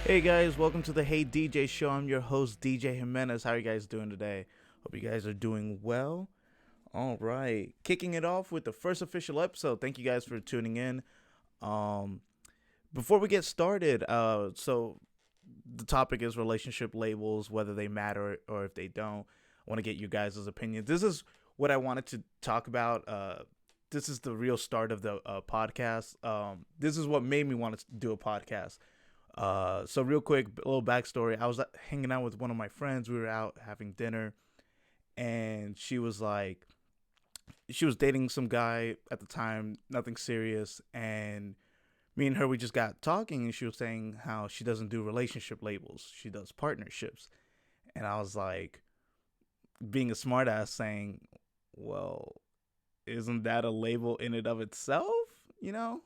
Hey guys, welcome to the Hey DJ show. I'm your host DJ Jimenez. How are you guys doing today? Hope you guys are doing well. All right, kicking it off with the first official episode. Thank you guys for tuning in. Um, Before we get started, so the topic is relationship labels, whether they matter or if they don't. I want to get you guys' opinion. This is what I wanted to talk about. This is the real start of the podcast. This is what made me want to do a podcast. So real quick, a little backstory. I was hanging out with one of my friends. We were out having dinner, and she was dating some guy at the time, nothing serious. And me and her, we just got talking, and she was saying how she doesn't do relationship labels. She does partnerships. And I was like, being a smartass, saying, well, isn't that a label in and of itself? You know?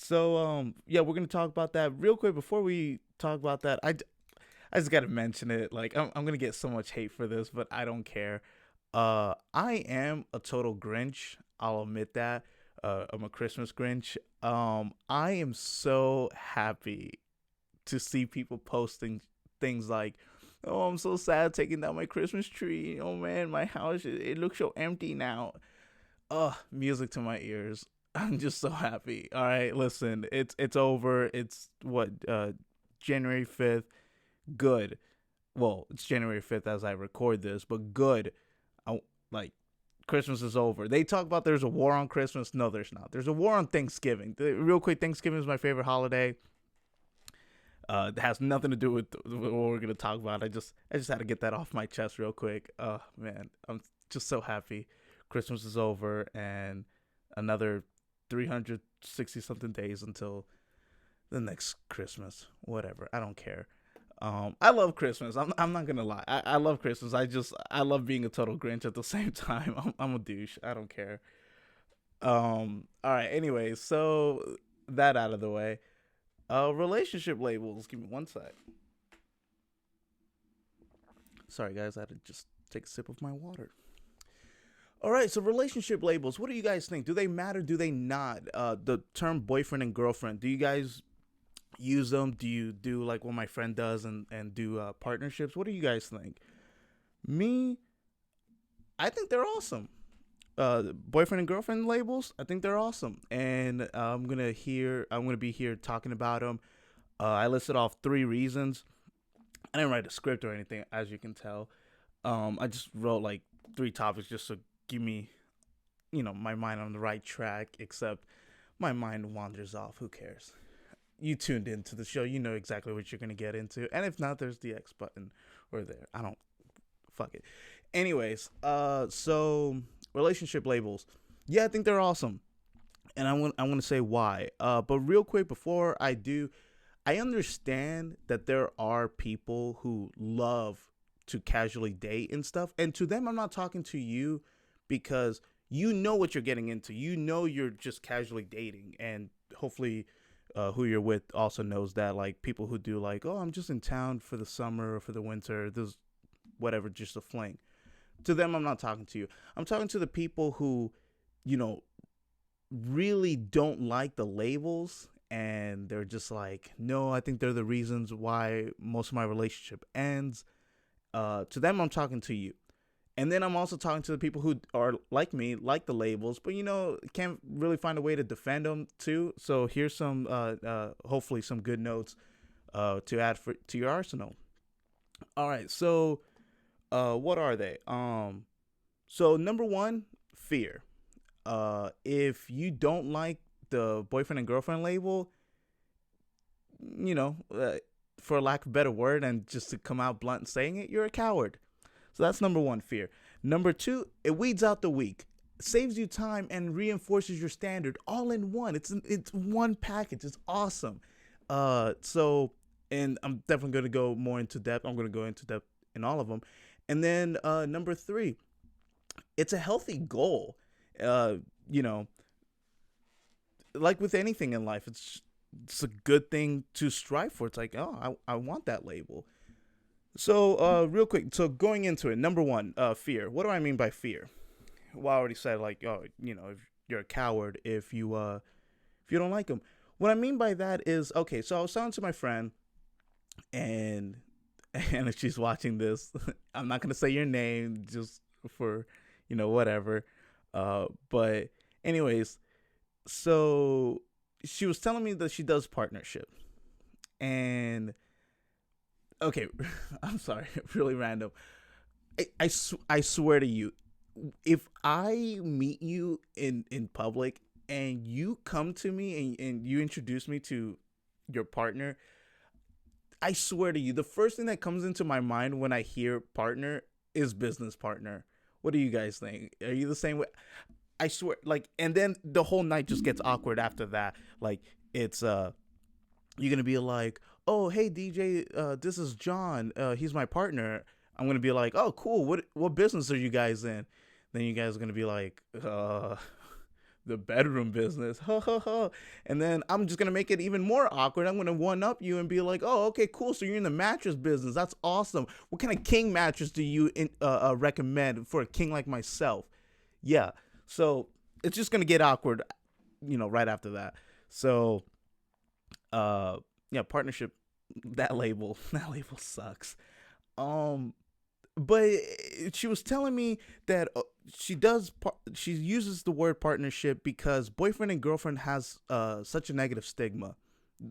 So yeah, we're gonna talk about that real quick. Before we talk about that, I just gotta mention it. Like I'm gonna get so much hate for this, but I don't care. I am a total Grinch. I'll admit that. I'm a Christmas Grinch. I am so happy to see people posting things like, "Oh, I'm so sad taking down my Christmas tree. Oh man, my house it looks so empty now." Music to my ears. I'm just so happy. All right, listen, it's over. It's what January 5th. Good. Well, it's January 5th as I record this, but good. I, like Christmas is over. They talk about there's a war on Christmas. No, there's not. There's a war on Thanksgiving. Real quick, Thanksgiving is my favorite holiday. It has nothing to do with what we're gonna talk about. I just had to get that off my chest real quick. Oh man, I'm just so happy. Christmas is over and another 360 something days until the next Christmas. Whatever. I don't care. I love Christmas. I'm not gonna lie. I love Christmas. I love being a total Grinch at the same time. I'm a douche. I don't care. All right. Anyway, so that out of the way. Relationship labels. Give me one sec. Sorry guys, I had to just take a sip of my water. All right, so relationship labels. What do you guys think? Do they matter? Do they not? The term boyfriend and girlfriend. Do you guys use them? Do you do like what my friend does and do partnerships? What do you guys think? Me, I think they're awesome. Boyfriend and girlfriend labels. I think they're awesome, and I'm gonna be here talking about them. I listed off 3 reasons. I didn't write a script or anything, as you can tell. I just wrote like 3 topics just to give me, my mind on the right track. Except my mind wanders off. Who cares? You tuned into the show. You know exactly what you're gonna get into. And if not, there's the X button or there. I don't fuck it. Anyways, so relationship labels. Yeah, I think they're awesome. And I want to say why. But real quick before I do, I understand that there are people who love to casually date and stuff. And to them, I'm not talking to you because you know what you're getting into. You know you're just casually dating, and hopefully who you're with also knows that. Like people who do like, oh, I'm just in town for the summer or for the winter. This whatever, just a fling. To them, I'm not talking to you. I'm talking to the people who, you know, really don't like the labels, and they're just like, no, I think they're the reasons why most of my relationship ends. To them, I'm talking to you. And then I'm also talking to the people who are like me, like the labels, but can't really find a way to defend them too. So here's some, hopefully, some good notes to add to your arsenal. All right, so what are they? So number one, fear. If you don't like the boyfriend and girlfriend label, you know, for lack of a better word, and just to come out blunt and saying it, you're a coward. So that's number one, fear. Number two, it weeds out the weak, saves you time, and reinforces your standard all in one. It's one package. It's awesome. So, and I'm definitely going to go more into depth. I'm going to go into depth in all of them. And then number three, it's a healthy goal. You know, like with anything in life, it's a good thing to strive for. It's like, oh, I want that label. So, real quick, so going into it, number one, fear. What do I mean by fear? Well, I already said, like, oh, if you're a coward if you don't like them. What I mean by that is, okay, so I was talking to my friend, and and if she's watching this, I'm not gonna say your name just for whatever. But anyways, so she was telling me that she does partnership, and okay, I'm sorry, really random. I swear to you, if I meet you in public and you come to me and you introduce me to your partner, I swear to you, the first thing that comes into my mind when I hear partner is business partner. What do you guys think? Are you the same way? I swear, like, and then the whole night just gets awkward after that. Like, it's you're gonna be like, oh, hey DJ, this is John. He's my partner. I'm gonna be like, oh, cool. What business are you guys in? Then you guys are gonna be like, the bedroom business. Ha ha ha. And then I'm just gonna make it even more awkward. I'm gonna one up you and be like, oh, okay, cool. So you're in the mattress business. That's awesome. What kind of king mattress do you recommend for a king like myself? Yeah. So it's just gonna get awkward, right after that. So, yeah, partnership. That label sucks. Um, but she was telling me that she uses the word partnership because boyfriend and girlfriend has such a negative stigma.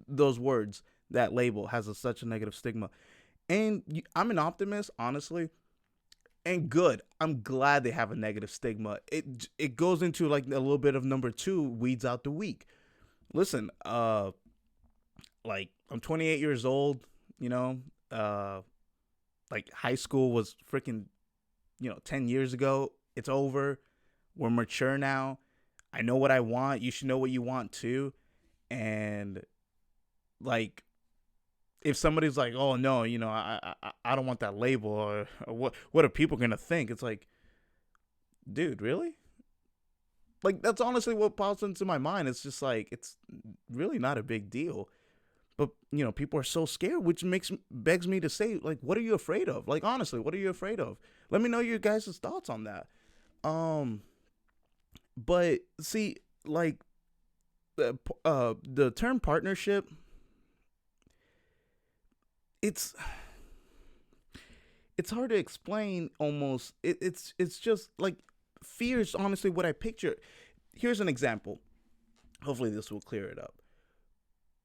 Those words, that label has such a negative stigma. And I'm an optimist, honestly, and good. I'm glad they have a negative stigma. It goes into like a little bit of number two, weeds out the weak. Listen, like, I'm 28 years old, like, high school was freaking 10 years ago. It's over. We're mature now. I know what I want. You should know what you want too. And, like, if somebody's like, oh no, I don't want that label, or what are people gonna think? It's like, dude, really? Like, that's honestly what pops into my mind. It's just like, it's really not a big deal. But, people are so scared, which begs me to say, like, what are you afraid of? Like, honestly, what are you afraid of? Let me know your guys' thoughts on that. But see, like, the term partnership, it's hard to explain almost. It's just like, fear is honestly what I picture. Here's an example. Hopefully this will clear it up.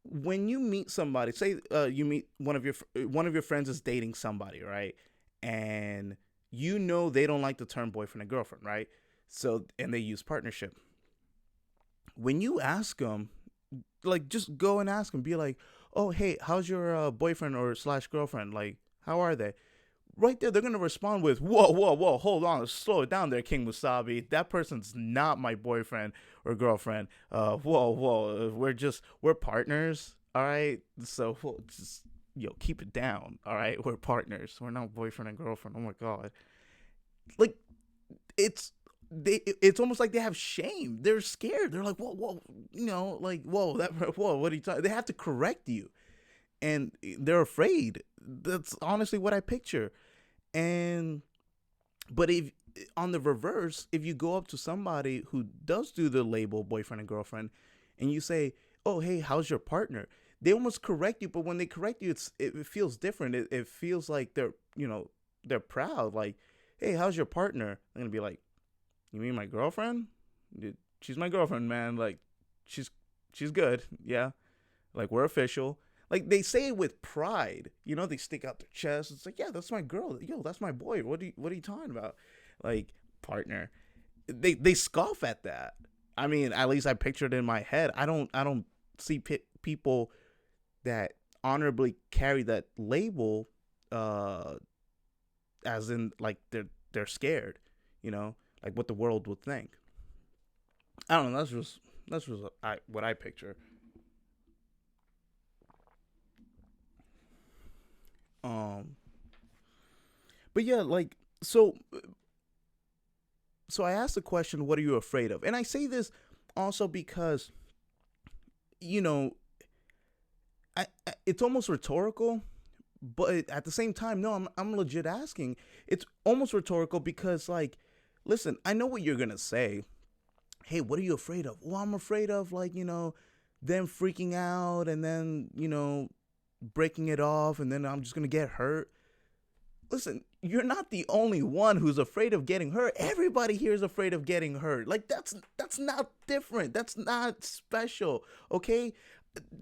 When you meet somebody, say you meet one of your friends is dating somebody, right? And they don't like the term boyfriend and girlfriend, right? So, and they use partnership. When you ask them, like, just go and ask them, be like, oh, hey, how's your boyfriend or slash girlfriend? Like, how are they? Right there, they're gonna respond with, whoa, whoa, whoa, hold on, slow it down there, King Wasabi. That person's not my boyfriend or girlfriend. Whoa, whoa, we're partners, all right? So, just, keep it down, all right? We're partners. We're not boyfriend and girlfriend. Oh my god. Like, it's almost like they have shame. They're scared. They're like, whoa, whoa, like, whoa, whoa, what are you talking? They have to correct you, and they're afraid. That's honestly what I picture. And but if on the reverse, if you go up to somebody who does do the label boyfriend and girlfriend, and you say, oh, hey, how's your partner? They almost correct you, but when they correct you, it feels different. It feels like they're proud. Like, hey, how's your partner? I'm gonna be like, you mean my girlfriend? Dude, she's my girlfriend, man. Like, she's good. Yeah, like, we're official. Like, they say it with pride. They stick out their chest. It's like, yeah, that's my girl. Yo, that's my boy. What are you talking about? Like, partner. They scoff at that. I mean, at least I picture it in my head. I don't see people that honorably carry that label, as in, like, they're scared. Like, what the world would think. I don't know. That's just what I picture. But yeah, like, so I asked the question, what are you afraid of? And I say this also because, you know, it's almost rhetorical, but at the same time, no, I'm legit asking. It's almost rhetorical because, like, listen, I know what you're gonna say. Hey, what are you afraid of? Well, I'm afraid of, like, them freaking out, and then, breaking it off and then I'm just gonna get hurt. Listen, you're not the only one who's afraid of getting hurt. Everybody here is afraid of getting hurt. Like that's not different. That's not special. Okay,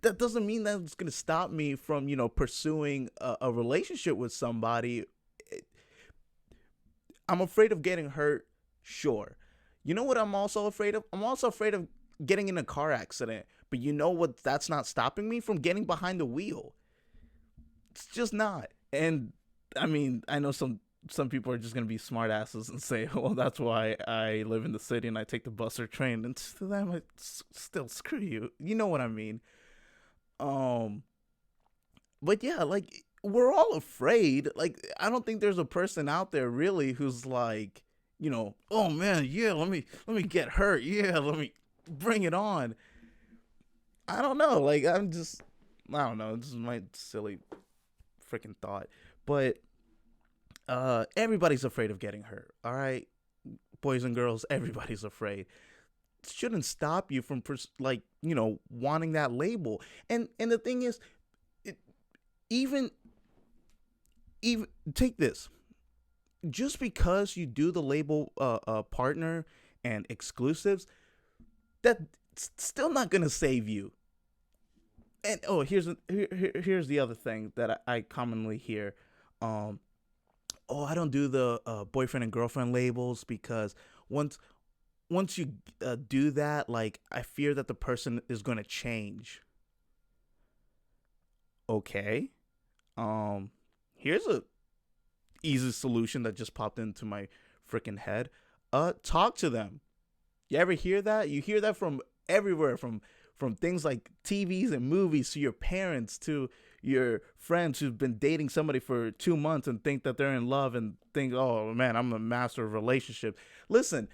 that doesn't mean that it's gonna stop me from pursuing a relationship with somebody. I'm afraid of getting hurt. Sure. You know what I'm also afraid of? I'm also afraid of getting in a car accident. But you know what? That's not stopping me from getting behind the wheel. It's just not. And I mean, I know some people are just gonna be smart asses and say, "Well, that's why I live in the city and I take the bus or train." And to them, it's still screw you. You know what I mean? Um, but yeah, like we're all afraid. Like I don't think there's a person out there really who's like, oh man, yeah, let me get hurt. Yeah, let me bring it on. I don't know. Like I don't know. This is my silly freaking thought. But everybody's afraid of getting hurt. All right, boys and girls, everybody's afraid. It shouldn't stop you from wanting that label. And the thing is, it, even even take this. Just because you do the label partner and exclusives, that's still not gonna save you. And here's the other thing that I commonly hear. Oh, I don't do the boyfriend and girlfriend labels because once once you do that, like I fear that the person is gonna change. Okay, um, here's a easy solution that just popped into my freaking head. Talk to them. You ever hear that? You hear that from everywhere, from things like TVs and movies to your parents to your friends who've been dating somebody for 2 months and think that they're in love and think, oh man, I'm a master of relationships. Listen,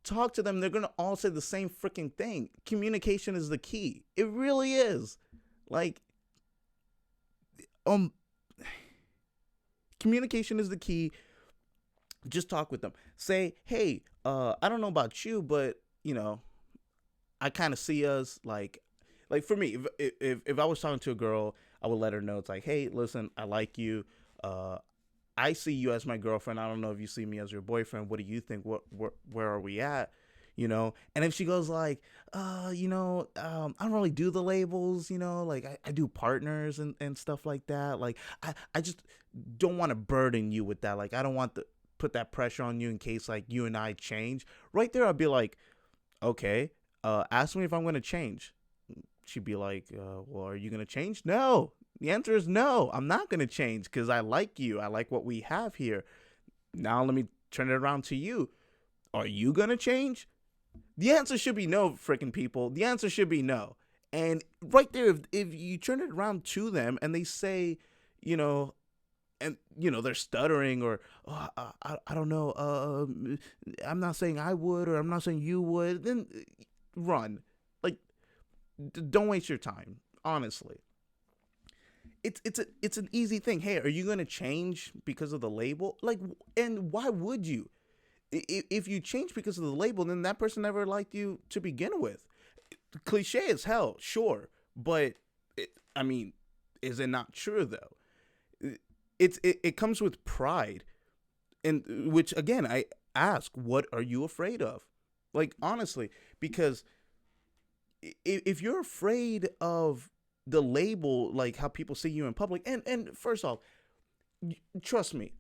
talk to them. They're gonna all say the same freaking thing. Communication is the key. It really is. Like, um, communication is the key. Just talk with them. Say, hey, I don't know about you, but I kind of see us like for me, if I was talking to a girl, I would let her know it's like, hey, listen, I like you. Uh, I see you as my girlfriend. I don't know if you see me as your boyfriend. What do you think? Where are we at? And if she goes like, I don't really do the labels, like I do partners and stuff like that. Like I just don't want to burden you with that. Like I don't want to put that pressure on you in case like you and I change. Right there, I'd be like, okay, ask me if I'm going to change. She'd be like, well, are you going to change? No. The answer is no. I'm not going to change because I like you. I like what we have here. Now let me turn it around to you. Are you going to change? The answer should be no, freaking people. The answer should be no. And right there, if you turn it around to them and they say, you know, they're stuttering or I don't know, I'm not saying I would or I'm not saying you would, then run. Like, don't waste your time. Honestly, it's an easy thing. Hey, are you gonna change because of the label? Like, and why would you? If you change because of the label, then that person never liked you to begin with. Cliche as hell, sure, but I mean, is it not true though? It comes with pride, and which again I ask, what are you afraid of? Like honestly, because if you're afraid of the label, like how people see you in public, and first off, trust me,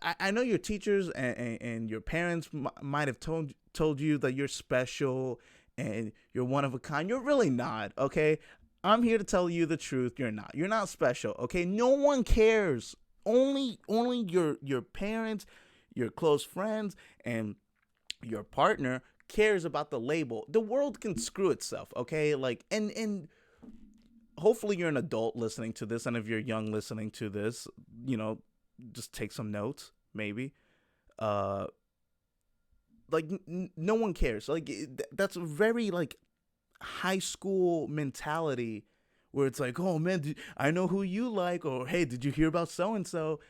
I know your teachers and your parents might have told you that you're special and you're one of a kind. You're really not, okay? I'm here to tell you the truth. You're not. You're not special, okay? No one cares. Only your parents, your close friends, and your partner cares about the label. The world can screw itself, okay? Like, and hopefully you're an adult listening to this, and if you're young listening to this, just take some notes, maybe. Like no one cares. Like that's a very like high school mentality where it's like, oh man, I know who you like, or hey, did you hear about so and so?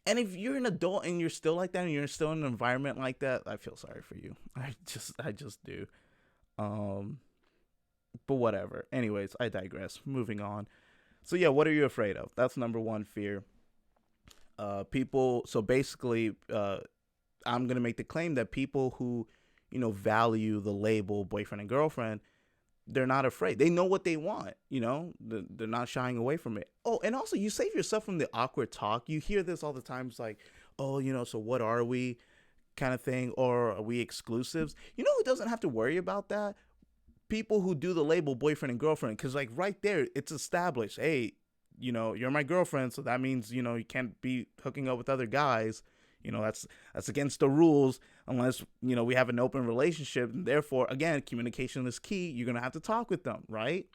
And if you're an adult and you're still like that, and you're still in an environment like that, I feel sorry for you. I just do. Um, But whatever. Anyways, I digress. Moving on. So yeah, what are you afraid of? That's number one fear. People. So basically, I'm gonna make the claim that people who, value the label boyfriend and girlfriend, they're not afraid. They know what they want. They're not shying away from it. Oh, and also you save yourself from the awkward talk. You hear this all the time. It's like, oh, so what are we, kind of thing, or are we exclusives? You know who doesn't have to worry about that? People who do the label boyfriend and girlfriend, because like right there it's established, hey, you're my girlfriend, so that means you can't be hooking up with other guys. That's against the rules, unless we have an open relationship, and therefore again communication is key. You're gonna have to talk with them, right?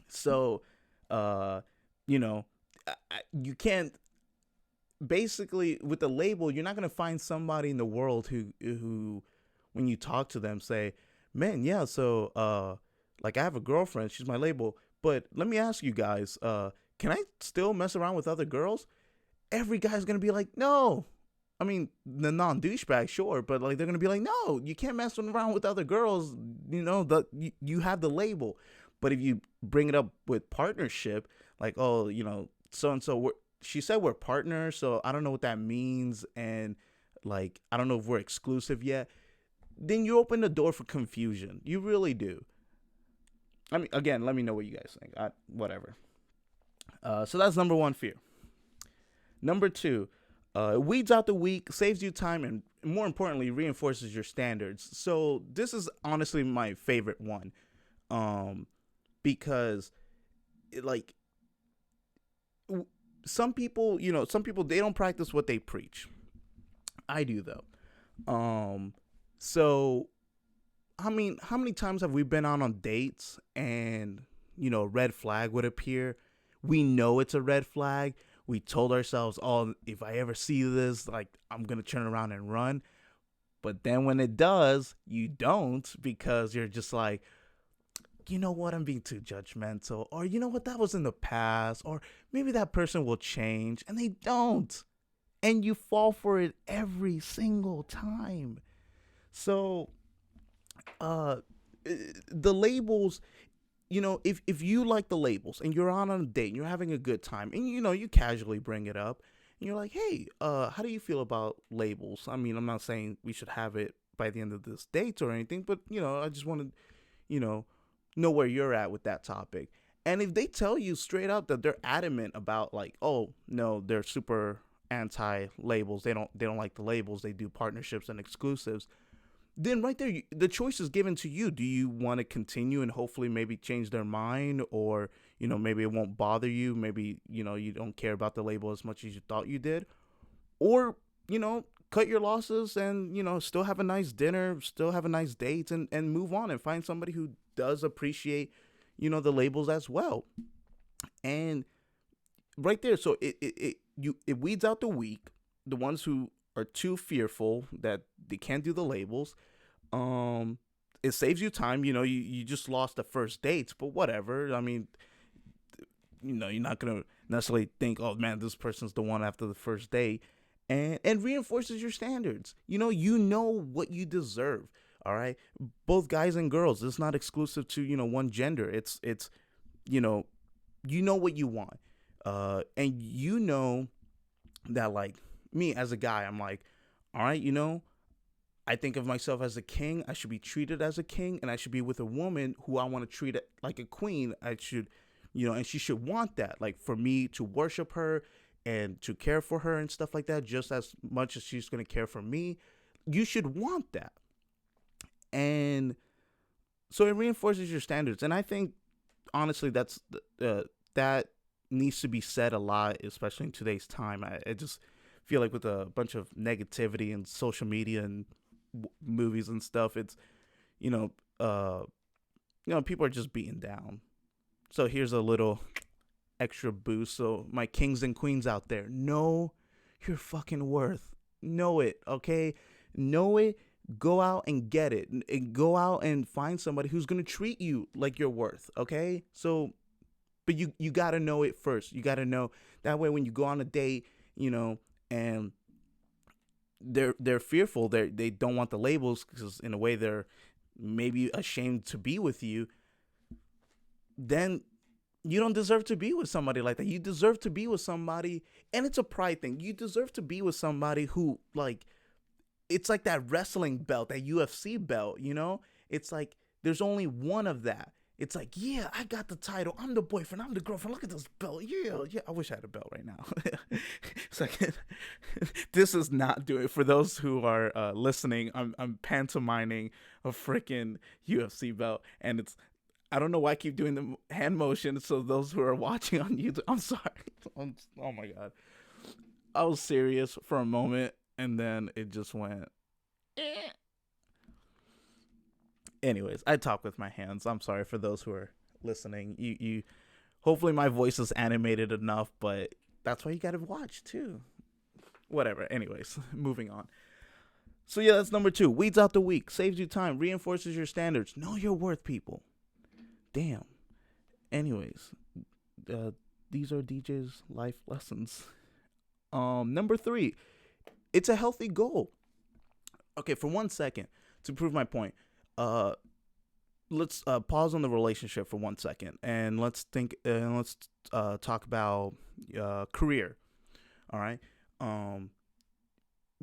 So uh you know you can't, basically with the label, you're not gonna find somebody in the world who when you talk to them say, man, yeah, so like I have a girlfriend, she's my label, but let me ask you guys, can I still mess around with other girls? Every guy's gonna be like, no. I mean, the non douchebag, sure, but like they're gonna be like, no, you can't mess around with other girls. You have the label, but if you bring it up with partnership, like, oh, so and so, she said we're partners, so I don't know what that means, and like I don't know if we're exclusive yet. Then you open the door for confusion. You really do. I mean, again, let me know what you guys think. Whatever. So that's number one fear. Number two, it weeds out the weak, saves you time, and more importantly, reinforces your standards. So this is honestly my favorite one, because like some people, they don't practice what they preach. I do though. So how many times have we been on dates and a red flag would appear? We know it's a red flag. We told ourselves, oh, if I ever see this, like I'm gonna turn around and run. But then when it does, you don't, because you're just like, you know what, I'm being too judgmental, or you know what, that was in the past, or maybe that person will change, and they don't. And you fall for it every single time. So uh the labels, if you like the labels and you're on a date and you're having a good time, and you casually bring it up and you're like, hey, how do you feel about labels? I mean, I'm not saying we should have it by the end of this date or anything, but I just want to know where you're at with that topic. And if they tell you straight up that they're adamant about, like, oh no, they're super anti labels, they don't like the labels, they do partnerships and exclusives, then right there, the choice is given to you. Do you want to continue and hopefully maybe change their mind, or maybe it won't bother you, maybe you don't care about the label as much as you thought you did, or cut your losses and still have a nice dinner, still have a nice date, and move on and find somebody who does appreciate the labels as well. And right there, so it weeds out the weak, the ones who are too fearful that they can't do the labels. It saves you time. You just lost the first dates, but whatever. I mean, you're not gonna necessarily think, oh man, this person's the one after the first date. And reinforces your standards. You know what you deserve. All right, both guys and girls. It's not exclusive to one gender. It's you know what you want. And that, like, me as a guy, I'm like, all right, I think of myself as a king. I should be treated as a king, and I should be with a woman who I want to treat like a queen. I should, and she should want that, like, for me to worship her and to care for her and stuff like that, just as much as she's going to care for me. You should want that. And so it reinforces your standards. And I think, honestly, that needs to be said a lot, especially in today's time. I just feel like with a bunch of negativity and social media and movies and stuff, it's people are just beaten down. So here's a little extra boost. So my kings and queens out there, know your fucking worth. Know it, okay? Know it. Go out and get it. And go out and find somebody who's gonna treat you like you're worth, okay? So, but you gotta know it first. You gotta know, that way when you go on a date, and they're fearful, they don't want the labels, because in a way they're maybe ashamed to be with you. then you don't deserve to be with somebody like that. You deserve to be with somebody, and it's a pride thing. You deserve to be with somebody who, like, it's like that wrestling belt, that UFC belt, you know? It's like there's only one of that. It's like, yeah, I got the title. I'm the boyfriend. I'm the girlfriend. Look at this belt. Yeah, yeah. I wish I had a belt right now. It's like, this is not doing it. For those who are listening, I'm pantomiming a freaking UFC belt, and it's, I don't know why I keep doing the hand motion. So those who are watching on YouTube, I'm sorry. Oh my god, I was serious for a moment, and then it just went. Eh. Anyways, I talk with my hands. I'm sorry for those who are listening. You. Hopefully my voice is animated enough, but that's why you gotta watch too. Whatever. Anyways, moving on. So yeah, that's number 2. Weeds out the weak. Saves you time. Reinforces your standards. Know your worth, people. Damn. Anyways, these are DJ's life lessons. Number 3. It's a healthy goal. Okay, for 1 second, to prove my point, let's pause on the relationship for 1 second, and let's think. Let's talk about career. All right. I'm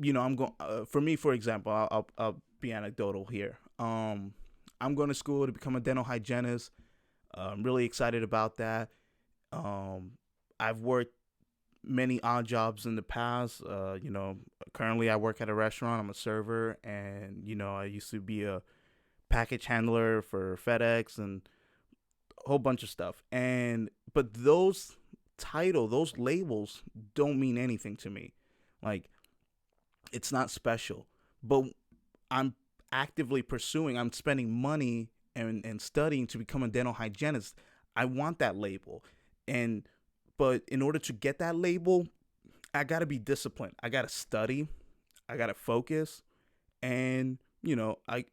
going. For me, for example, I'll be anecdotal here. I'm going to school to become a dental hygienist. I'm really excited about that. I've worked many odd jobs in the past. Currently I work at a restaurant. I'm a server, and I used to be a package handler for FedEx and a whole bunch of stuff. But those those labels don't mean anything to me. Like, it's not special. But I'm actively pursuing. I'm spending money and studying to become a dental hygienist. I want that label, but in order to get that label, I gotta be disciplined. I gotta study. I gotta focus, and I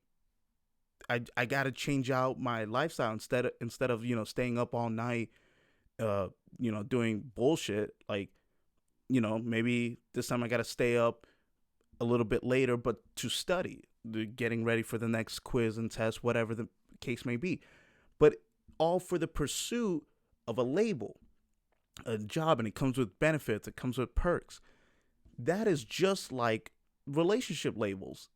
gotta change out my lifestyle instead of staying up all night, doing bullshit. Like, maybe this time I gotta stay up a little bit later, but to study, getting ready for the next quiz and test, whatever the case may be. But all for the pursuit of a label, a job, and it comes with benefits, it comes with perks. That is just like relationship labels.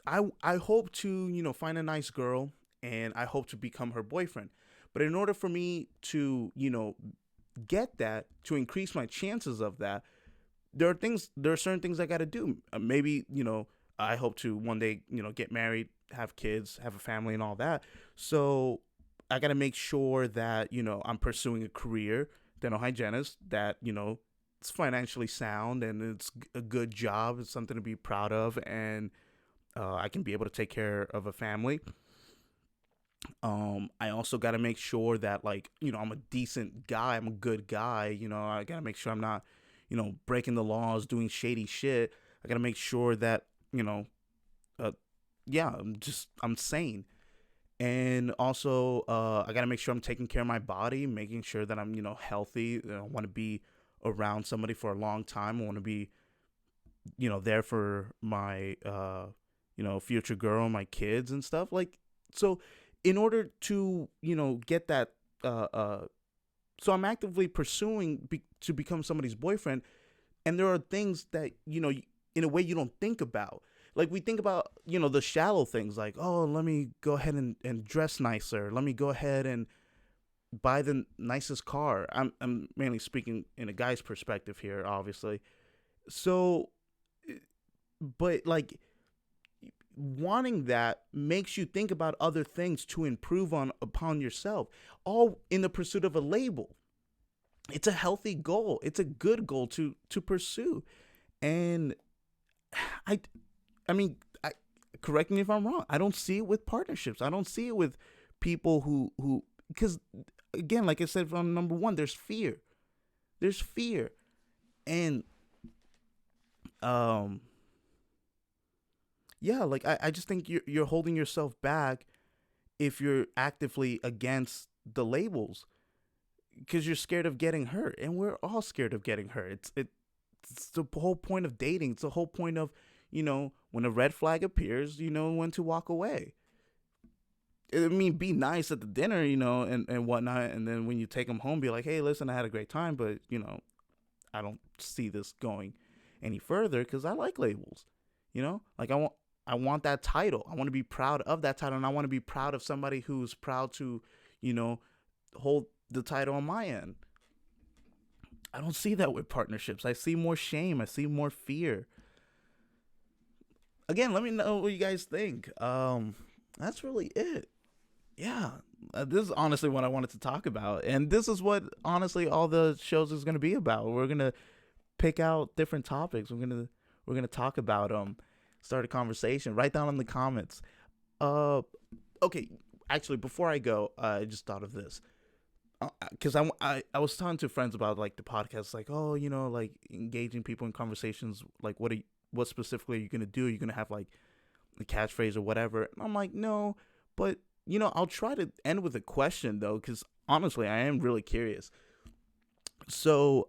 I hope to find a nice girl, and I hope to become her boyfriend. But in order for me to get that, to increase my chances of that, there are certain things I got to do. Maybe I hope to one day get married, have kids, have a family, and all that. So I got to make sure that I'm pursuing a career, dental hygienist, that it's financially sound and it's a good job. It's something to be proud of, and I can be able to take care of a family. I also got to make sure that, like, I'm a decent guy. I'm a good guy. I got to make sure I'm not, breaking the laws, doing shady shit. I got to make sure that, I'm sane. And also, I got to make sure I'm taking care of my body, making sure that I'm, healthy. I want to be around somebody for a long time. I want to be, there for my, future girl, my kids and stuff. Like, so in order to, get that, so I'm actively pursuing to become somebody's boyfriend. And there are things that, in a way you don't think about. Like, we think about, the shallow things, like, oh, let me go ahead and dress nicer. Let me go ahead and buy the nicest car. I'm mainly speaking in a guy's perspective here, obviously. So, but like, wanting that makes you think about other things to improve upon yourself, all in the pursuit of a label. It's a healthy goal. It's a good goal to pursue. And I mean, correct me if I'm wrong. I don't see it with partnerships. I don't see it with people who, because again, like I said, from number 1, there's fear. There's fear. And, yeah, like I just think you're holding yourself back if you're actively against the labels, because you're scared of getting hurt, and we're all scared of getting hurt. It's the whole point of dating. It's the whole point of, when a red flag appears, when to walk away. I mean, be nice at the dinner, you know, and whatnot. And then when you take them home, be like, hey, listen, I had a great time, but, you know, I don't see this going any further because I like labels, you know, like I want that title. I want to be proud of that title, and I want to be proud of somebody who's proud to, you know, hold the title on my end. I don't see that with partnerships. I see more shame. I see more fear. Again, let me know what you guys think. That's really it. Yeah, this is honestly what I wanted to talk about, and this is what honestly all the shows is gonna be about. We're gonna pick out different topics. We're gonna talk about them, start a conversation. Write down in the comments. Uh, okay. Actually, before I go, I just thought of this. Because I was talking to friends about like the podcast, like, oh, you know, like engaging people in conversations, like what specifically are you gonna do? Are you gonna have like a catchphrase or whatever? And I'm like, no, but you know, I'll try to end with a question though, because honestly, I am really curious. So,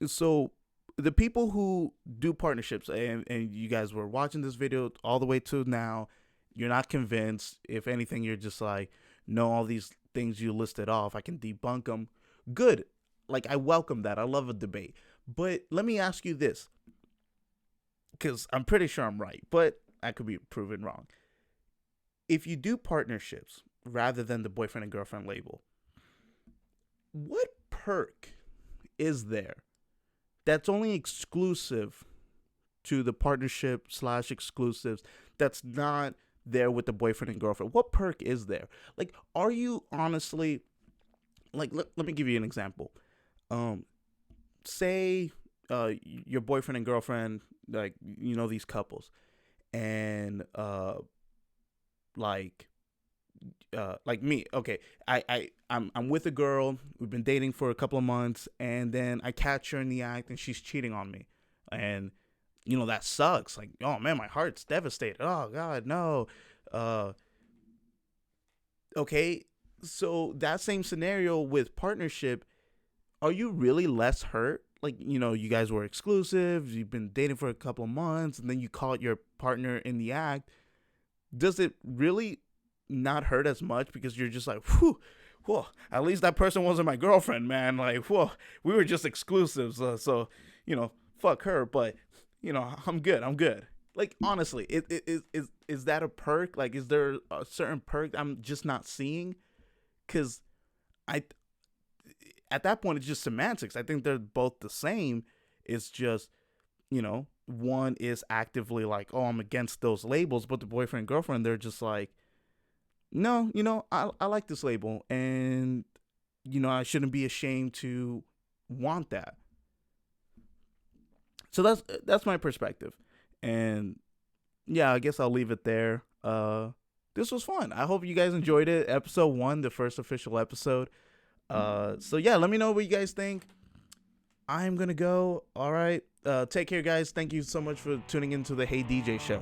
so the people who do partnerships, and you guys were watching this video all the way to now, you're not convinced. If anything, you're just like, no, all these things you listed off, I can debunk them. Good. Like, I welcome that. I love a debate. But let me ask you this, because I'm pretty sure I'm right, but I could be proven wrong. If you do partnerships rather than the boyfriend and girlfriend label, what perk is there that's only exclusive to the partnership / exclusives that's not there with the boyfriend and girlfriend? What perk is there? Like, are you honestly, like, let me give you an example. Say your boyfriend and girlfriend, like, you know, these couples, and like me. Okay, I'm with a girl. We've been dating for a couple of months, and then I catch her in the act, and she's cheating on me, and you know that sucks. Like, oh man, my heart's devastated. Oh God, no. Okay, so that same scenario with partnership, are you really less hurt? Like, you know, you guys were exclusive, you've been dating for a couple of months, and then you caught your partner in the act. Does it really not hurt as much because you're just like, whew, at least that person wasn't my girlfriend, man. Like, whoa, we were just exclusives. So, you know, fuck her. But, you know, I'm good. Like, honestly, is that a perk? Like, is there a certain perk I'm just not seeing? Because at that point, it's just semantics. I think they're both the same. It's just, you know, one is actively like, oh, I'm against those labels, but the boyfriend and girlfriend, they're just like, no, you know, I like this label, and, you know, I shouldn't be ashamed to want that. So that's my perspective. And yeah, I guess I'll leave it there. This was fun. I hope you guys enjoyed it. Episode 1, the first official episode. So yeah, let me know what you guys think. I'm gonna go. All right. Take care, guys. Thank you so much for tuning into the Hey DJ show.